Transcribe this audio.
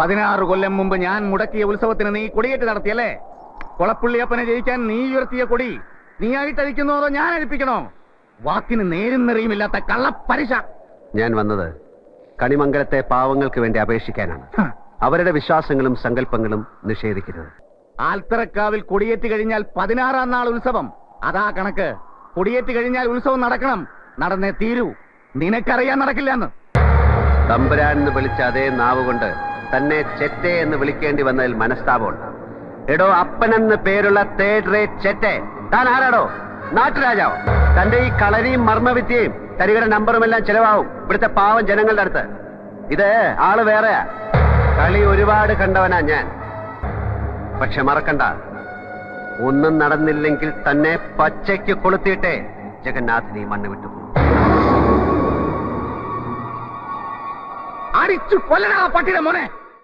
16 കൊല്ലം മുമ്പ് ഞാൻ മുടക്കിയ ഉത്സവത്തിന് നീ കൊടിയേറ്റ് നടത്തിയല്ലേ? കൊളപ്പുള്ളിയപ്പനെ ജയിക്കാൻ നീ ഉയർത്തിയ കൊടി നീയായിട്ട് അഴിക്കുന്നോ അതോ ഞാൻ അഴിപ്പിക്കണോ? വാക്കിന് നേരും നെറിയുമില്ലാത്ത കള്ളപ്പരിശ. ഞാൻ വന്നത് കണിമംഗലത്തെ പാവങ്ങൾക്ക് വേണ്ടി അപേക്ഷിക്കാനാണ്. അവരുടെ വിശ്വാസങ്ങളും സങ്കല്പങ്ങളും നിഷേധിക്കരുത്. ആൽത്തറക്കാവിൽ കൊടിയേറ്റ് കഴിഞ്ഞാൽ 16-ാം നാൾ ഉത്സവം. അതാ കണക്ക്. കൊടിയേറ്റ് കഴിഞ്ഞാൽ ഉത്സവം നടക്കണം. നടന്നേ തീരൂ. നിനക്കറിയാൻ നടക്കില്ലെന്ന്. തമ്പുരാൻ എന്ന് വിളിച്ച അതേ നാവ് കൊണ്ട് തന്നെ ചെറ്റെ എന്ന് വിളിക്കേണ്ടി വന്നതിൽ മനസ്താപമുണ്ട്. എടോ, അപ്പനെന്ന് പേരുള്ള തേർഡ് റേറ്റ് ചെറ്റെ. താൻ ആരാടോ? നാട്ടുരാജാവോ? തന്റെ ഈ കളരിയും മർമ്മവിദ്യയും തരികട നമ്പറും എല്ലാം ചെലവാവും ഇവിടുത്തെ പാവം ജനങ്ങളുടെ അടുത്ത്. ഇത് ആള് വേറെയാ. കളി ഒരുപാട് കണ്ടവനാ ഞാൻ. പക്ഷെ മറക്കണ്ട, ഒന്നും നടന്നില്ലെങ്കിൽ തന്നെ പച്ചയ്ക്ക് കൊളുത്തിയിട്ടേ ജഗന്നാഥിനി മണ്ണ് വിട്ടുപോകും. അടിച്ചു കൊല്ലണ പട്ടിയുടെ മോനെ.